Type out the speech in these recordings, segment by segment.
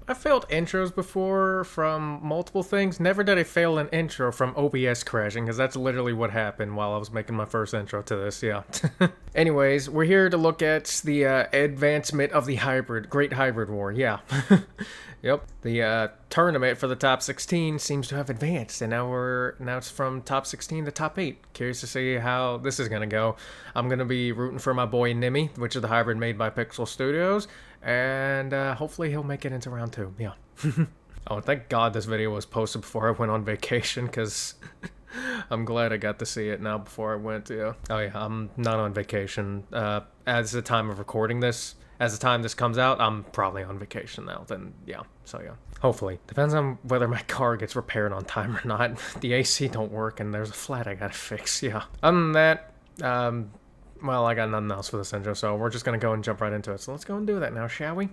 I failed intros before from multiple things. Never did I fail an intro from OBS crashing, because that's literally what happened while I was making my first intro to this, yeah. Anyways, we're here to look at the advancement of the Great Hybrid War, yeah. Yep, the tournament for the top 16 seems to have advanced, and now it's from top 16 to top 8. Curious to see how this is gonna go. I'm gonna be rooting for my boy Nemi, which is the hybrid made by Pixel Studios, and hopefully he'll make it into round 2. Yeah. Oh, thank God this video was posted before I went on vacation, because I'm glad I got to see it now before I went. Yeah. Oh yeah, I'm not on vacation. As the time of recording this. As the time this comes out, I'm probably on vacation now, then yeah, so yeah. Hopefully. Depends on whether my car gets repaired on time or not. The AC don't work and there's a flat I gotta fix, yeah. Other than that, well, I got nothing else for this intro, so we're just gonna go and jump right into it. So let's go and do that now, shall we?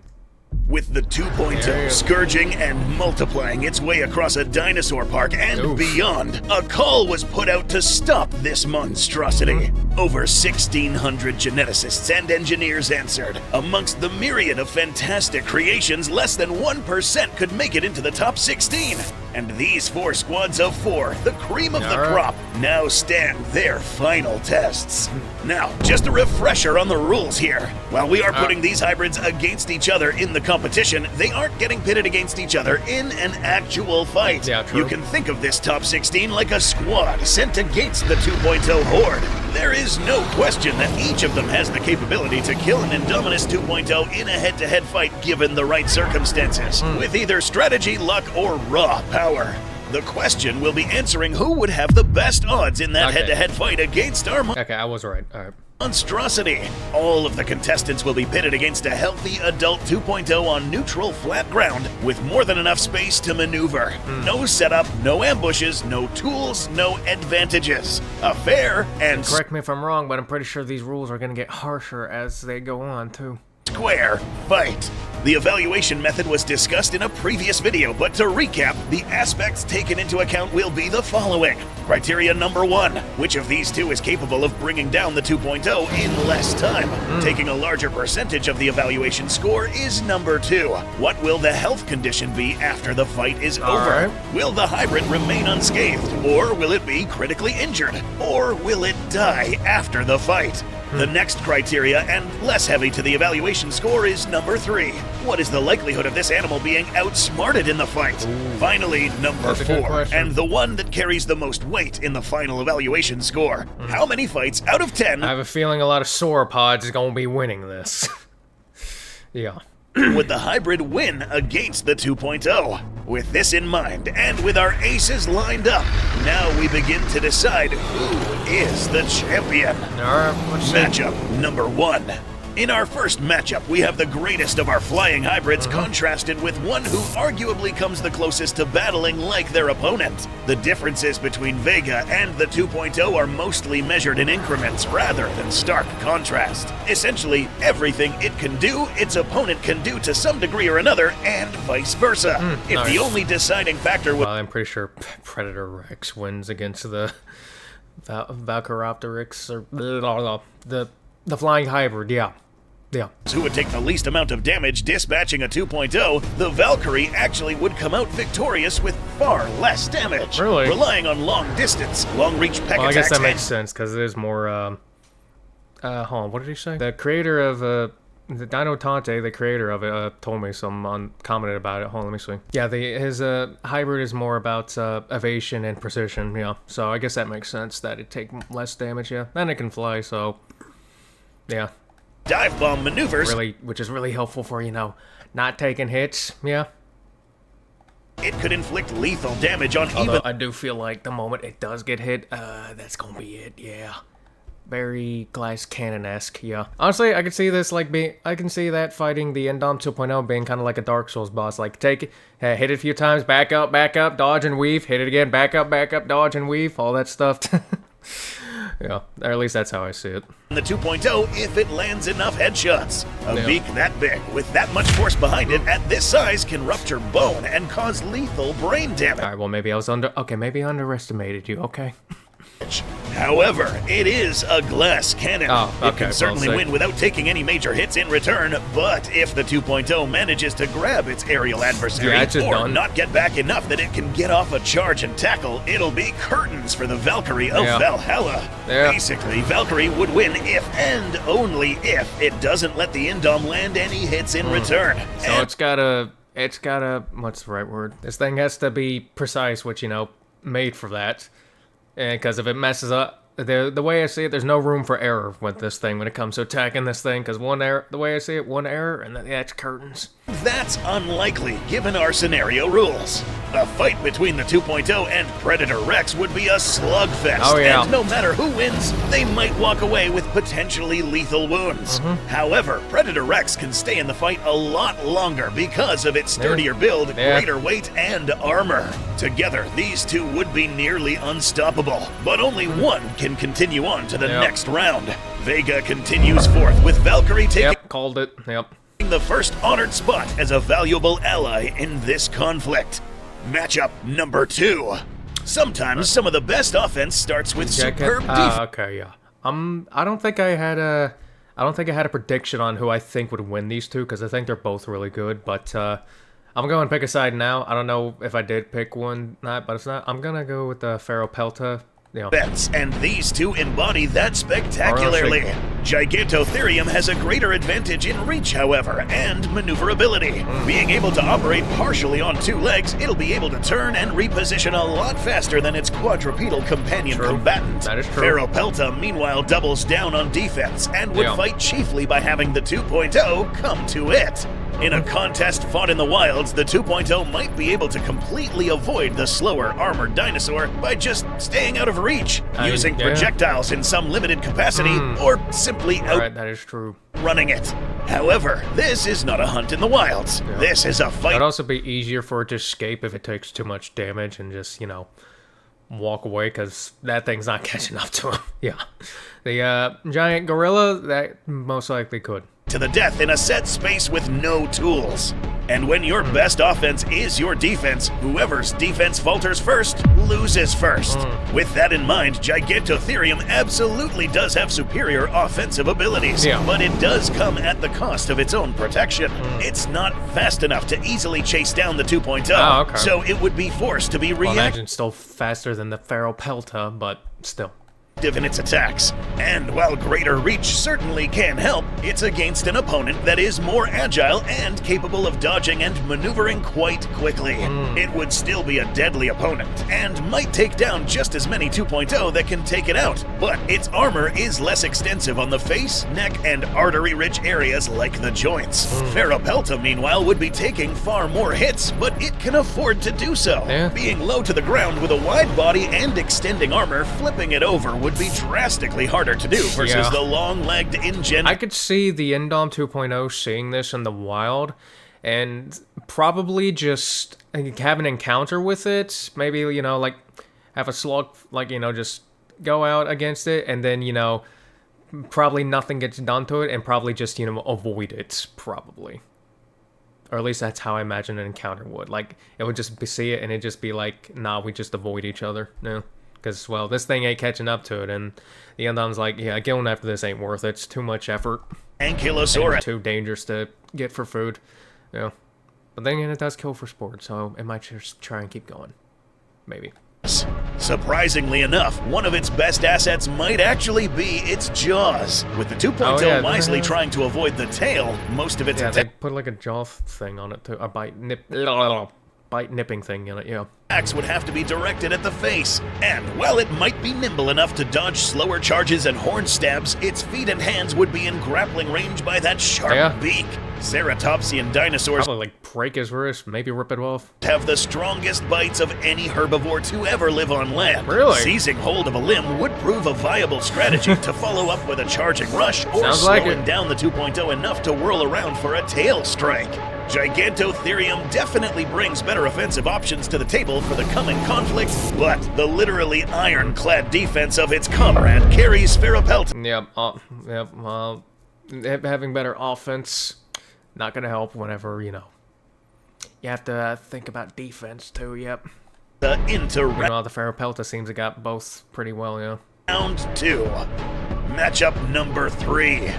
With the 2.0 scourging and multiplying its way across a dinosaur park and beyond, a call was put out to stop this monstrosity. Over 1,600 geneticists and engineers answered. Amongst the myriad of fantastic creations, less than 1% could make it into the top 16. And these 4 squads of 4, the cream of the crop, now stand their final tests. Now, just a refresher on the rules here. While we are putting these hybrids against each other in the competition, they aren't getting pitted against each other in an actual fight. Yeah, true. You can think of this top 16 like a squad sent against the 2.0 horde. There is no question that each of them has the capability to kill an Indominus 2.0 in a head-to-head fight given the right circumstances, with either strategy, luck, or raw power. The question will be answering who would have the best odds in that head-to-head fight against our Okay, I was right. Alright. monstrosity. All of the contestants will be pitted against a healthy adult 2.0 on neutral flat ground with more than enough space to maneuver. No setup, no ambushes, no tools, no advantages. A fair and Correct me if I'm wrong, but I'm pretty sure these rules are gonna get harsher as they go on, too. square fight. The evaluation method was discussed in a previous video, but to recap, the aspects taken into account will be the following. Criteria number 1, which of these two is capable of bringing down the 2.0 in less time? Taking a larger percentage of the evaluation score is number 2. What will the health condition be after the fight is over? Will the hybrid remain unscathed, or will it be critically injured? Or will it die after the fight? The next criteria, and less heavy to the evaluation score, is number 3. What is the likelihood of this animal being outsmarted in the fight? Finally, number 4, and the one that carries the most weight in the final evaluation score. How many fights out of 10 I have a feeling a lot of sauropods is gonna be winning this. Yeah. would the hybrid win against the 2.0? With this in mind, and with our aces lined up, now we begin to decide who is the champion. Matchup number 1. In our first matchup, we have the greatest of our flying hybrids contrasted with one who arguably comes the closest to battling like their opponent. The differences between Vega and the 2.0 are mostly measured in increments rather than stark contrast. Essentially, everything it can do, its opponent can do to some degree or another, and vice versa. If the only deciding factor was... I'm pretty sure Predator Rex wins against the Valkyropteryx, or the flying hybrid, yeah. Who would take the least amount of damage dispatching a 2.0, the Valkyrie actually would come out victorious with far less damage. Really? Relying on long distance, long reach peck Well, I attacks. guess that makes sense, because it is more, hold on, what did he say? The creator of, the Dino Tante, the creator of it, told me commented about it. Hold on, let me see. Yeah, his hybrid is more about evasion and precision, yeah. So I guess that makes sense, that it take less damage, yeah. And it can fly, so, yeah. Dive bomb maneuvers, Which is really helpful for, not taking hits, yeah. it could inflict lethal damage on Although even... I do feel like the moment it does get hit, that's gonna be it, yeah. Very glass cannon-esque, yeah. Honestly, I could see this I can see that fighting the Indom 2.0 being kind of like a Dark Souls boss. Like, take it, hit it a few times, back up, dodge and weave, hit it again, back up, dodge and weave, all that stuff. Yeah, or at least that's how I see it. The 2.0 if it lands enough headshots. A beak that big, with that much force behind it, at this size can rupture bone and cause lethal brain damage. Alright, well maybe I underestimated you, okay? However, it is a glass cannon. Oh, okay, It can certainly win without taking any major hits in return, but if the 2.0 manages to grab its aerial adversary or not get back enough that it can get off a charge and tackle, it'll be curtains for the Valkyrie of Valhalla. Basically, Valkyrie would win if and only if it doesn't let the Indom land any hits in return. So it's gotta, what's the right word? This thing has to be precise, which, you know, made for that. And because if it messes up, the way I see it, there's no room for error with this thing when it comes to attacking this thing. Because one error, the way I see it, one error, and then it's curtains. That's unlikely, given our scenario rules. A fight between the 2.0 and Predator Rex would be a slugfest, and no matter who wins, they might walk away with potentially lethal wounds. However, Predator Rex can stay in the fight a lot longer because of its sturdier build, greater weight, and armor. Together, these two would be nearly unstoppable, but only one can continue on to the next round. Vega continues forth with Valkyrie taking called it. The first honored spot as a valuable ally in this conflict. Matchup number 2. Sometimes some of the best offense starts with superb defense. Okay, I don't think I had a prediction on who I think would win these two because I think they're both really good. But I'm going to pick a side now. I don't know if I did pick one, but if not, I'm gonna go with the Ferrop. And these two embody that spectacularly. Gigantotherium has a greater advantage in reach, however, and maneuverability. Being able to operate partially on 2 legs, it'll be able to turn and reposition a lot faster than its quadrupedal companion combatant. That is true. Ferropelta, meanwhile, doubles down on defense and would fight chiefly by having the 2.0 come to it. In a contest fought in the wilds, the 2.0 might be able to completely avoid the slower armored dinosaur by just staying out of reach, using projectiles in some limited capacity, or simply that is true. Running it. However, this is not a hunt in the wilds. This is a fight. It'd also be easier for it to escape if it takes too much damage and just, you know, walk away because that thing's not catching up to him. The giant gorilla, that most likely could. To the death in a set space with no tools. And when your best offense is your defense, whoever's defense falters first loses first. With that in mind, Gigantotherium absolutely does have superior offensive abilities, but it does come at the cost of its own protection. It's not fast enough to easily chase down the 2.0, so it would be forced to be reactive. I imagine still faster than the Ferropelta, but still. In its attacks, and while greater reach certainly can help, it's against an opponent that is more agile and capable of dodging and maneuvering quite quickly. It would still be a deadly opponent, and might take down just as many 2.0 that can take it out, but its armor is less extensive on the face, neck, and artery-rich areas like the joints. Ferropelta, meanwhile, would be taking far more hits, but it can afford to do so. Being low to the ground with a wide body and extending armor, flipping it over would be drastically harder to do versus the long-legged InGen. I could see the Indom 2.0 seeing this in the wild and probably just have an encounter with it. Maybe, you know, like have a slug, like, you know, just go out against it and then, you know, probably nothing gets done to it and probably just, you know, avoid it, probably. Or at least that's how I imagine an encounter would. Like, it would just see it and it'd just be like, nah, we just avoid each other. No. Because, well, this thing ain't catching up to it, and the Indom's like, yeah, going after this ain't worth it. It's too much effort. Ankylosaurus. Too dangerous to get for food. Yeah. But then again, it does kill for sport, so it might just try and keep going. Maybe. Surprisingly enough, one of its best assets might actually be its jaws. With the 2.0 wisely trying to avoid the tail, most of its they put like a jaw thing on it, too. A bite nipping thing in it, Attacks would have to be directed at the face, and while it might be nimble enough to dodge slower charges and horn stabs, its feet and hands would be in grappling range by that sharp beak. Ceratopsian dinosaurs probably like break his wrist, maybe rip it off. Have the strongest bites of any herbivore to ever live on land. Really? Seizing hold of a limb would prove a viable strategy to follow up with a charging rush or slowing down the 2.0 enough to whirl around for a tail strike. Gigantotherium definitely brings better offensive options to the table for the coming conflict, but the literally ironclad defense of its comrade carries Ferropelta. Having better offense, not gonna help whenever, you know, you have to think about defense too, The the Ferropelta seems to got both pretty well, Round 2. Matchup number 3.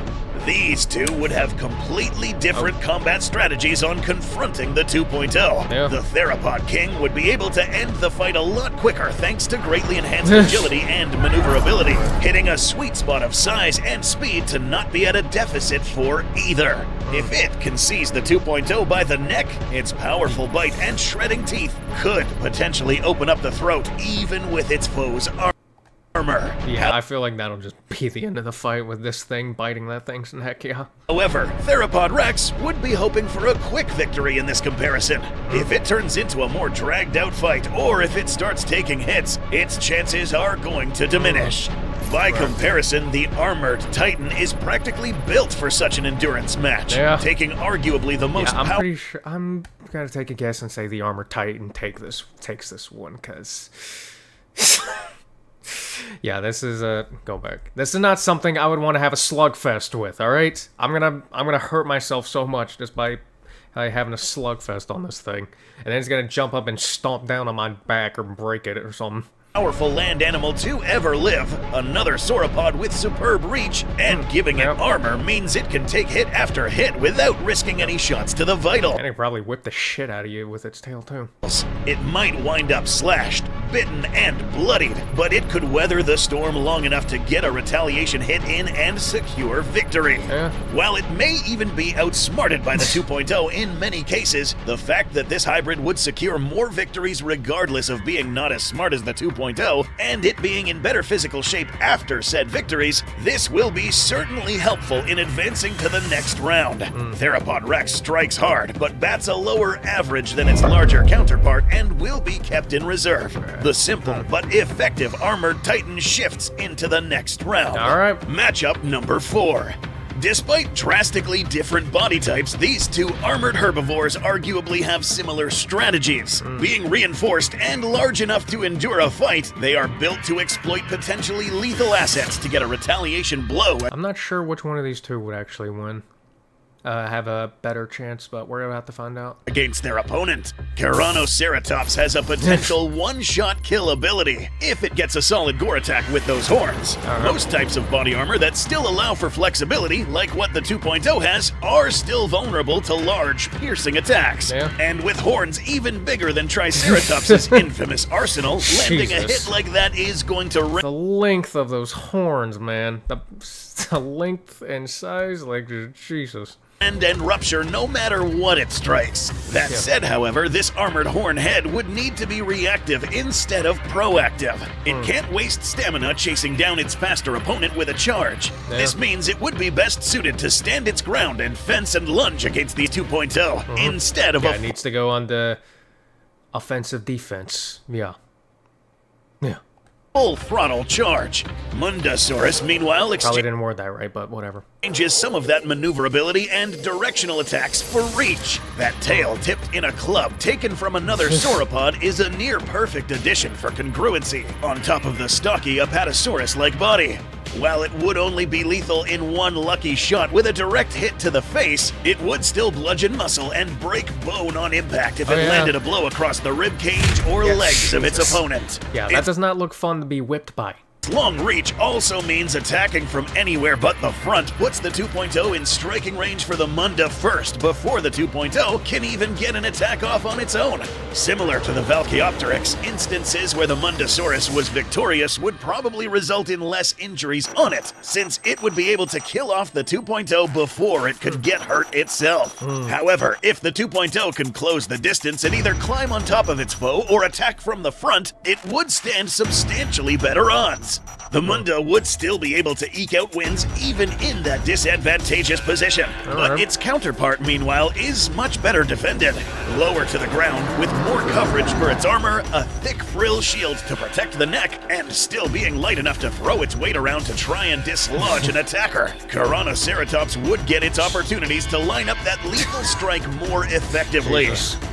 These two would have completely different combat strategies on confronting the 2.0. Yeah. The Theropod King would be able to end the fight a lot quicker thanks to greatly enhanced agility and maneuverability, hitting a sweet spot of size and speed to not be at a deficit for either. If it can seize the 2.0 by the neck, its powerful bite and shredding teeth could potentially open up the throat even with its foe's armor. Yeah, I feel like that'll just be the end of the fight with this thing biting that thing's neck, yeah. However, Theropod Rex would be hoping for a quick victory in this comparison. If it turns into a more dragged-out fight, or if it starts taking hits, its chances are going to diminish. By comparison, the Armored Titan is practically built for such an endurance match, taking arguably the most I'm pretty sure, I'm gonna take a guess and say the Armored Titan takes this one, because... Yeah, this is go back. This is not something I would want to have a slugfest with, alright? I'm gonna hurt myself so much just by having a slugfest on this thing. And then it's gonna jump up and stomp down on my back or break it or something. Powerful land animal to ever live, another sauropod with superb reach, and giving it armor means it can take hit after hit without risking any shots to the vital. And it probably whip the shit out of you with its tail too. It might wind up slashed, bitten, and bloodied, but it could weather the storm long enough to get a retaliation hit in and secure victory. While it may even be outsmarted by the 2.0 in many cases, the fact that this hybrid would secure more victories regardless of being not as smart as the 2.0, and it being in better physical shape after said victories, this will be certainly helpful in advancing to the next round. Theropod Rex strikes hard, but bats a lower average than its larger counterpart and will be kept in reserve. The simple but effective Armored Titan shifts into the next round. Alright. Matchup number 4. Despite drastically different body types, these two armored herbivores arguably have similar strategies. Being reinforced and large enough to endure a fight, they are built to exploit potentially lethal assets to get a retaliation blow. I'm not sure which one of these two would actually win. Have a better chance, but we're about to find out. Against their opponent, Ceratops has a potential one-shot kill ability if it gets a solid gore attack with those horns. Most types of body armor that still allow for flexibility, like what the 2.0 has, are still vulnerable to large, piercing attacks. And with horns even bigger than Triceratops' infamous arsenal, landing a hit like that is going to... The length of those horns, man. The length and size, like, Jesus. And rupture no matter what it strikes. That said, however, this armored horn head would need to be reactive instead of proactive. It can't waste stamina chasing down its faster opponent with a charge. This means it would be best suited to stand its ground and fence and lunge against the 2.0 instead of it needs to go on the offensive defense. Yeah. Full throttle charge. Mundosaurus, meanwhile, probably didn't word that right, but whatever. Exchanges some of that maneuverability and directional attacks for reach. That tail tipped in a club taken from another sauropod is a near perfect addition for congruency, on top of the stocky Apatosaurus-like body. While it would only be lethal in one lucky shot with a direct hit to the face, it would still bludgeon muscle and break bone on impact if it landed a blow across the rib cage or legs of its opponent. Yeah, that does not look fun to be whipped by. Long reach also means attacking from anywhere but the front puts the 2.0 in striking range for the Mundo first before the 2.0 can even get an attack off on its own. Similar to the Valkyrie, instances where the Mundosaurus was victorious would probably result in less injuries on it, since it would be able to kill off the 2.0 before it could get hurt itself. However, if the 2.0 can close the distance and either climb on top of its foe or attack from the front, it would stand substantially better odds. The Mundo would still be able to eke out wins even in that disadvantageous position, but its counterpart, meanwhile, is much better defended. Lower to the ground, with more coverage for its armor, a thick frill shield to protect the neck, and still being light enough to throw its weight around to try and dislodge an attacker. Ceratops would get its opportunities to line up that lethal strike more effectively.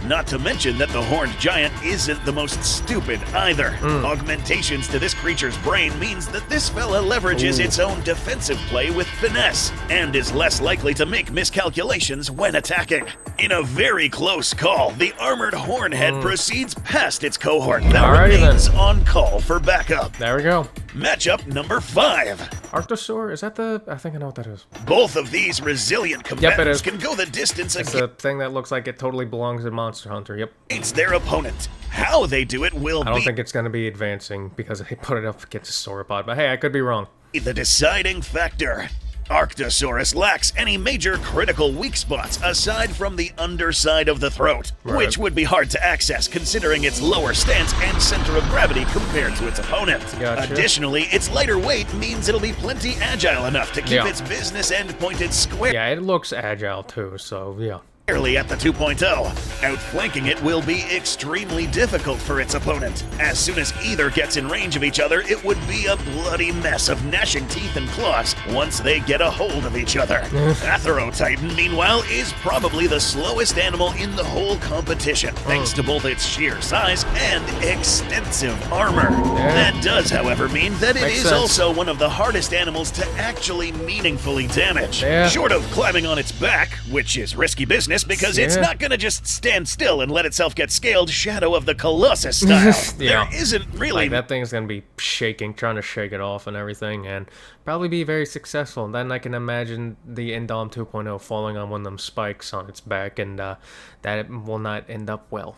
Not to mention that the horned giant isn't the most stupid either. Augmentations to this creature's brain design means that this fella leverages its own defensive play with finesse, and is less likely to make miscalculations when attacking. In a very close call, the armored hornhead proceeds past its cohort that remains on call for backup. There we go. Matchup number 5. Arctosaur? Is that the... I think I know what that is. Both of these resilient combatants can go the distance against a thing that looks like it totally belongs in Monster Hunter, yep. Against their opponent. How they do it will be... I don't think it's going to be advancing because they put it up against a sauropod, but hey, I could be wrong. The deciding factor. Arctosaurus lacks any major critical weak spots aside from the underside of the throat, which would be hard to access considering its lower stance and center of gravity compared to its opponent. Gotcha. Additionally, its lighter weight means it'll be plenty agile enough to keep its business end pointed square. Yeah, it looks agile too, so yeah. Clearly at the 2.0. Outflanking it will be extremely difficult for its opponent. As soon as either gets in range of each other, it would be a bloody mess of gnashing teeth and claws once they get a hold of each other. Athereo Titan, meanwhile, is probably the slowest animal in the whole competition, thanks to both its sheer size and extensive armor. That does, however, mean that it is also one of the hardest animals to actually meaningfully damage. Short of climbing on its back, which is risky business, because it's not gonna just stand still and let itself get scaled Shadow of the Colossus style. There isn't really... Like, that thing's gonna be shaking, trying to shake it off and everything, and probably be very successful. And then I can imagine the Indom 2.0 falling on one of them spikes on its back, and that it will not end up well.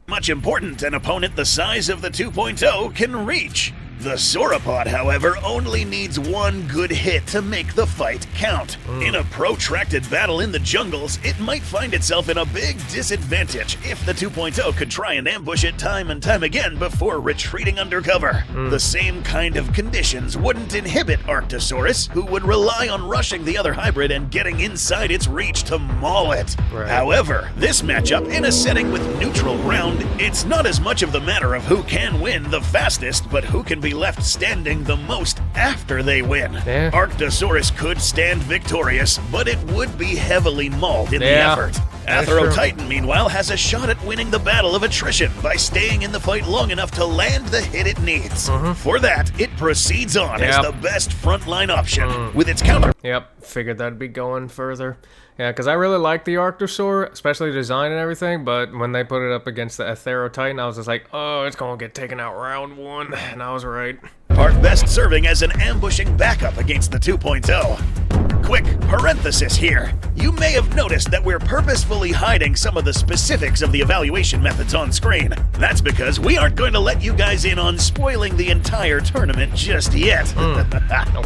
Much important an opponent the size of the 2.0 can reach. The sauropod, however, only needs one good hit to make the fight count. In a protracted battle in the jungles, it might find itself in a big disadvantage if the 2.0 could try and ambush it time and time again before retreating under cover. The same kind of conditions wouldn't inhibit Arctosaurus, who would rely on rushing the other hybrid and getting inside its reach to maul it. However, this matchup, in a setting with neutral ground, it's not as much of the matter of who can win the fastest, but who can be left standing the most after they win. Arctosaurus could stand victorious, but it would be heavily mauled in the effort. Athereo Titan, meanwhile, has a shot at winning the battle of attrition by staying in the fight long enough to land the hit it needs. For that, it proceeds on as the best frontline option, with its counter. Figured that'd be going further. Yeah, because I really like the Arctosaur, especially design and everything, but when they put it up against the Athereo Titan, I was just like, oh, it's gonna get taken out round 1, and I was right. Part best serving as an ambushing backup against the 2.0. Quick parenthesis here. You may have noticed that we're purposefully hiding some of the specifics of the evaluation methods on screen. That's because we aren't going to let you guys in on spoiling the entire tournament just yet.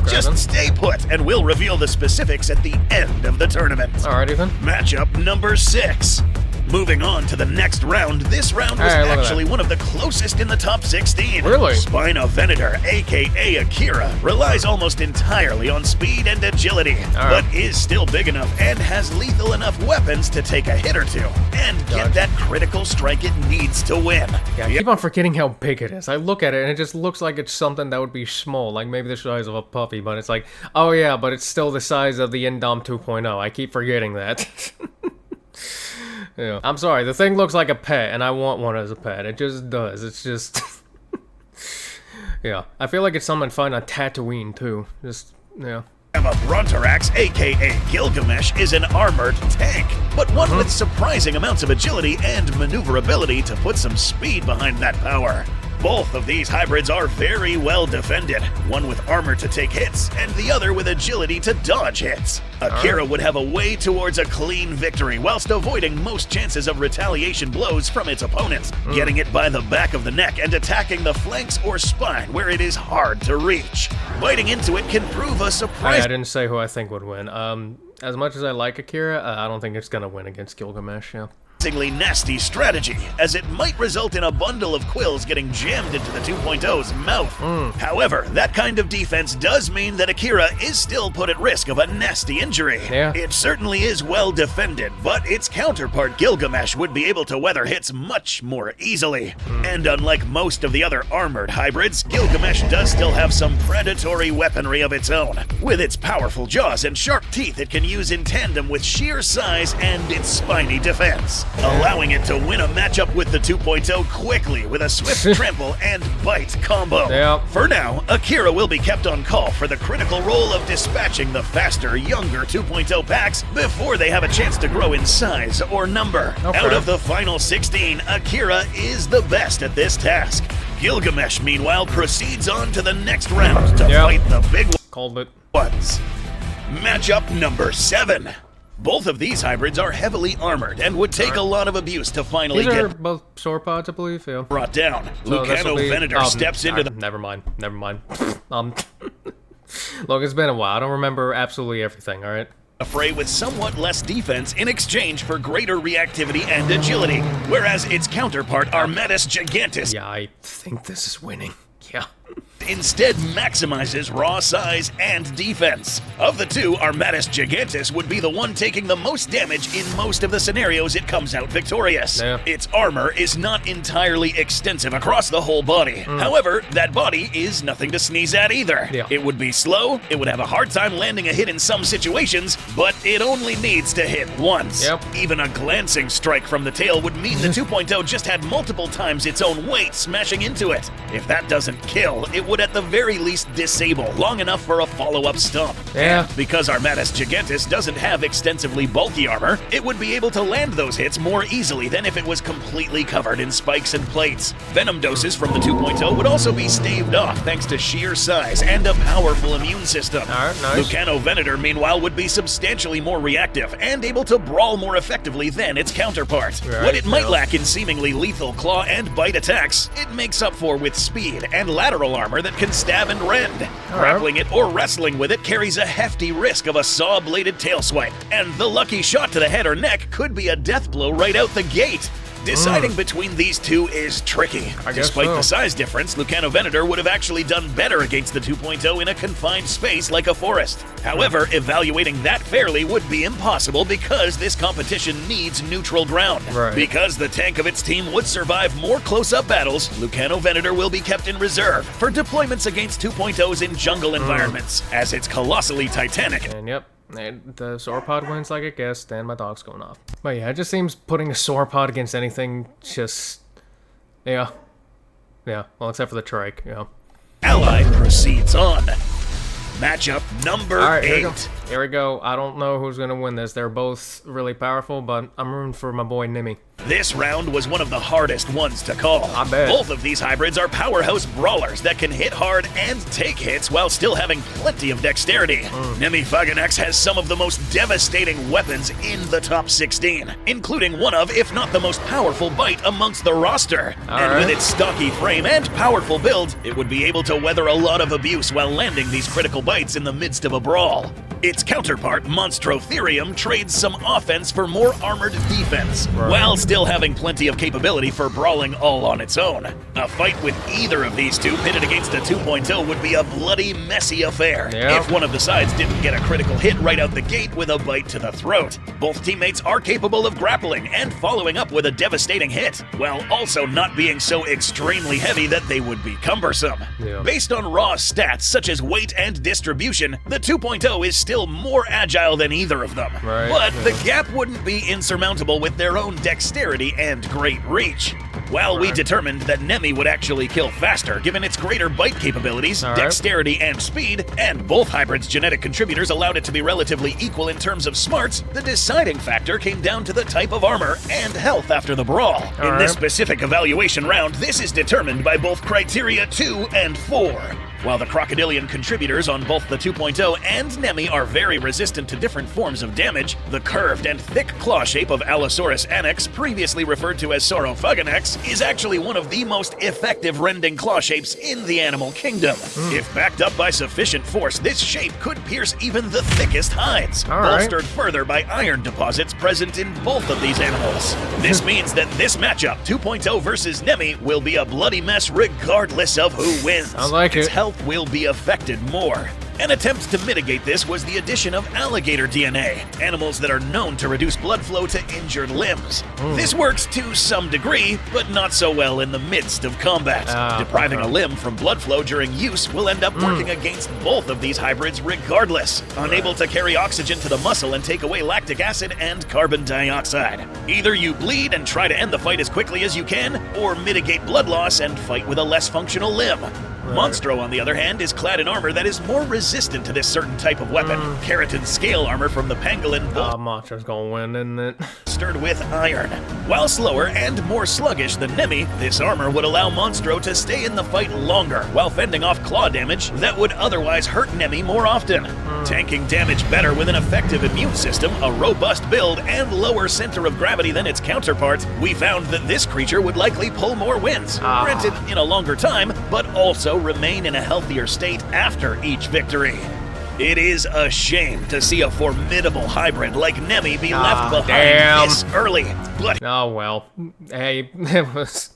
Just stay put, and we'll reveal the specifics at the end of the tournament. Alrighty then. Matchup number 6. Moving on to the next round, this round was actually one of the closest in the top 16. Really? Spino Venator, aka Akira, relies almost entirely on speed and agility, but is still big enough and has lethal enough weapons to take a hit or two, and get that critical strike it needs to win. Yeah, I keep on forgetting how big it is. I look at it and it just looks like it's something that would be small, like maybe the size of a puppy, but it's like, oh yeah, but it's still the size of the Indom 2.0. I keep forgetting that. Yeah. I'm sorry, the thing looks like a pet, and I want one as a pet. It just does. It's just... yeah. I feel like it's something fun on Tatooine, too. Just, yeah. Yamab Brontorax, aka Gilgamesh, is an armored tank, but one with surprising amounts of agility and maneuverability to put some speed behind that power. Both of these hybrids are very well defended, one with armor to take hits, and the other with agility to dodge hits. Akira would have a way towards a clean victory, whilst avoiding most chances of retaliation blows from its opponents, getting it by the back of the neck and attacking the flanks or spine where it is hard to reach. Biting into it can prove a surprise. I didn't say who I think would win. As much as I like Akira, I don't think it's gonna win against Gilgamesh, nasty strategy, as it might result in a bundle of quills getting jammed into the 2.0's mouth. However, that kind of defense does mean that Akira is still put at risk of a nasty injury. It certainly is well defended, but its counterpart Gilgamesh would be able to weather hits much more easily. And unlike most of the other armored hybrids, Gilgamesh does still have some predatory weaponry of its own. With its powerful jaws and sharp teeth it can use in tandem with sheer size and its spiny defense. allowing it to win a matchup with the 2.0 quickly with a swift trample and bite combo. Yep. For now, Akira will be kept on call for the critical role of dispatching the faster, younger 2.0 packs before they have a chance to grow in size or number. Okay. Out of the final 16, Akira is the best at this task. Gilgamesh, meanwhile, proceeds on to the next round to fight the big Called it. ones. Matchup number 7. Both of these hybrids are heavily armored and would take a lot of abuse to finally These are get both sauropods, I believe. Yeah. brought down. So Lucano Venator steps into the Never mind. Look, it's been a while. I don't remember absolutely everything. All right. fray with somewhat less defense in exchange for greater reactivity and agility, whereas its counterpart, Armatus Gigantus, Yeah, I think this is winning. Yeah. instead maximizes raw size and defense. Of the two, Armatus Gigantus would be the one taking the most damage in most of the scenarios it comes out victorious. Yeah. Its armor is not entirely extensive across the whole body. However, that body is nothing to sneeze at either. Yeah. It would be slow, it would have a hard time landing a hit in some situations, but it only needs to hit once. Yep. Even a glancing strike from the tail would mean the 2.0 just had multiple times its own weight smashing into it. If that doesn't kill, it would at the very least disable long enough for a follow-up stomp. Yeah. And because Armatus Gigantus doesn't have extensively bulky armor, it would be able to land those hits more easily than if it was completely covered in spikes and plates. Venom doses from the 2.0 would also be staved off thanks to sheer size and a powerful immune system. Alright, nice. Lucano Venator, meanwhile, would be substantially more reactive and able to brawl more effectively than its counterpart. Right, What it might yeah. lack in seemingly lethal claw and bite attacks, it makes up for with speed and lateral armor that can stab and rend. Grappling it or wrestling with it carries a hefty risk of a saw-bladed tail swipe, and the lucky shot to the head or neck could be a death blow right out the gate. Deciding between these two is tricky. I guess Despite so. the size difference, Lucano Venator would have actually done better against the 2.0 in a confined space like a forest. However, evaluating that fairly would be impossible because this competition needs neutral ground. Right. Because the tank of its team would survive more close-up battles, Lucano Venator will be kept in reserve for deployments against 2.0s in jungle environments, as it's colossally titanic. And yep, and the sauropod wins like it guessed, and my dog's going off. But yeah, it just seems putting a sauropod against anything just... Yeah. Yeah, well, except for the trike, you know. Ally proceeds on. Matchup number Alright, 8. Here we go. I don't know who's gonna win this. They're both really powerful, but I'm rooting for my boy Nemi. This round was one of the hardest ones to call. I bet. Both of these hybrids are powerhouse brawlers that can hit hard and take hits while still having plenty of dexterity. Nemi Faganex has some of the most devastating weapons in the top 16, including one of, if not the most powerful bite amongst the roster. And with its stocky frame and powerful build, it would be able to weather a lot of abuse while landing these critical bites in the midst of a brawl. Its counterpart, Monstro trades some offense for more armored defense, while still having plenty of capability for brawling all on its own. A fight with either of these two pitted against a 2.0 would be a bloody, messy affair if one of the sides didn't get a critical hit right out the gate with a bite to the throat. Both teammates are capable of grappling and following up with a devastating hit, while also not being so extremely heavy that they would be cumbersome. Yeah. Based on raw stats such as weight and distribution, the 2.0 is still more agile than either of them. But the gap wouldn't be insurmountable with their own dexterity and great reach. While we determined that Nemi would actually kill faster given its greater bite capabilities, dexterity, and speed, and both hybrids' genetic contributors allowed it to be relatively equal in terms of smarts, the deciding factor came down to the type of armor and health after the brawl. In this specific evaluation round, this is determined by both criteria 2 and 4. While the crocodilian contributors on both the 2.0 and Nemi are very resistant to different forms of damage, the curved and thick claw shape of Allosaurus annex, previously referred to as Saurophagonex, is actually one of the most effective rending claw shapes in the animal kingdom. If backed up by sufficient force, this shape could pierce even the thickest hides, bolstered further by iron deposits present in both of these animals. This means that this matchup, 2.0 versus Nemi, will be a bloody mess regardless of who wins. I like it. Its health will be affected more. An attempt to mitigate this was the addition of alligator DNA, animals that are known to reduce blood flow to injured limbs. This works to some degree, but not so well in the midst of combat. Depriving a limb from blood flow during use will end up working against both of these hybrids regardless, unable to carry oxygen to the muscle and take away lactic acid and carbon dioxide. Either you bleed and try to end the fight as quickly as you can, or mitigate blood loss and fight with a less functional limb. Monstro, on the other hand, is clad in armor that is more resistant to this certain type of weapon. Keratin scale armor from the pangolin Monstro's gonna win, isn't it? bolstered with iron. While slower and more sluggish than Nemi, this armor would allow Monstro to stay in the fight longer, while fending off claw damage that would otherwise hurt Nemi more often. Tanking damage better with an effective immune system, a robust build, and lower center of gravity than its counterpart, we found that this creature would likely pull more wins. Granted, in a longer time, but also remain in a healthier state after each victory. It is a shame to see a formidable hybrid like Nemi be left behind this early. But oh well. Hey, it was.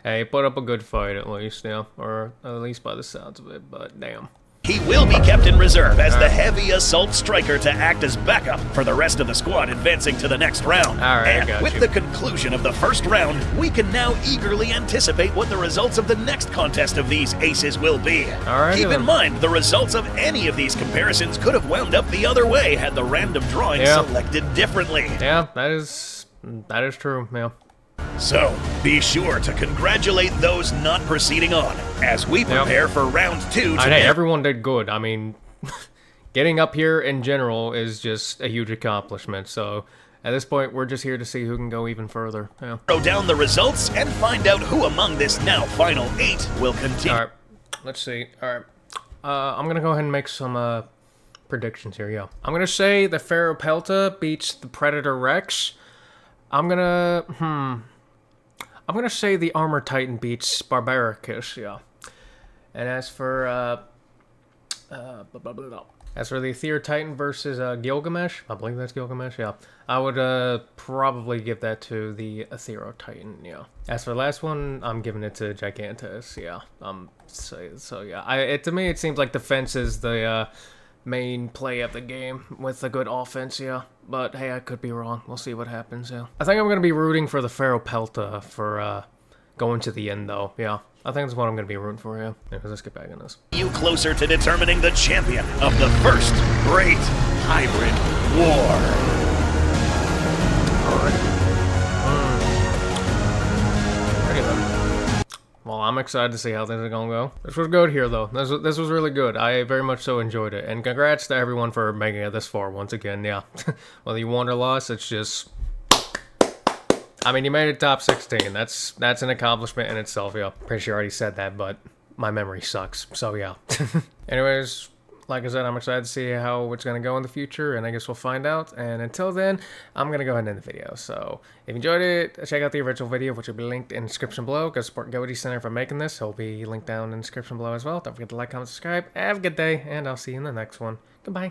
Hey, put up a good fight at least, yeah, or at least by the sounds of it. But damn. he will be kept in reserve as the heavy assault striker to act as backup for the rest of the squad advancing to the next round. And with the conclusion of the first round, we can now eagerly anticipate what the results of the next contest of these aces will be. Keep in mind, the results of any of these comparisons could have wound up the other way had the random drawing selected differently. Yeah, that is true, yeah. So, be sure to congratulate those not proceeding on, as we prepare for round 2 today. Hey, everyone did good. I mean, getting up here in general is just a huge accomplishment, so at this point, we're just here to see who can go even further. Yeah. Throw down the results and find out who among this now final 8 will continue. Alright, let's see. Alright, I'm gonna go ahead and make some predictions here, yeah. I'm gonna say the Ferrop beats the Predator Rex. I'm gonna say the Armor Titan beats Barbaricus, yeah. And as for the Athereo Titan versus Gilgamesh, I believe that's Gilgamesh, yeah. I would probably give that to the Athereo Titan, yeah. As for the last one, I'm giving it to Gigantus, yeah. So yeah. To me, it seems like defense is the main play of the game with a good offense, yeah. But hey, I could be wrong. We'll see what happens, yeah. I think I'm going to be rooting for the Ferrop for going to the end, though, yeah. I think that's what I'm going to be rooting for, yeah. Anyways, let's get back on this. You closer to determining the champion of the first great hybrid war. Well, I'm excited to see how things are gonna go. This was good here, though. This was really good. I very much so enjoyed it. And congrats to everyone for making it this far once again, yeah. Whether you won or lost, it's just... I mean, you made it top 16. That's an accomplishment in itself, yeah. Pretty sure I already said that, but my memory sucks, so yeah. Anyways, like I said, I'm excited to see how it's going to go in the future, and I guess we'll find out. And until then, I'm going to go ahead and end the video. So, if you enjoyed it, check out the original video, which will be linked in the description below. Go support Goji Center for making this. It'll be linked down in the description below as well. Don't forget to like, comment, subscribe. Have a good day, and I'll see you in the next one. Goodbye.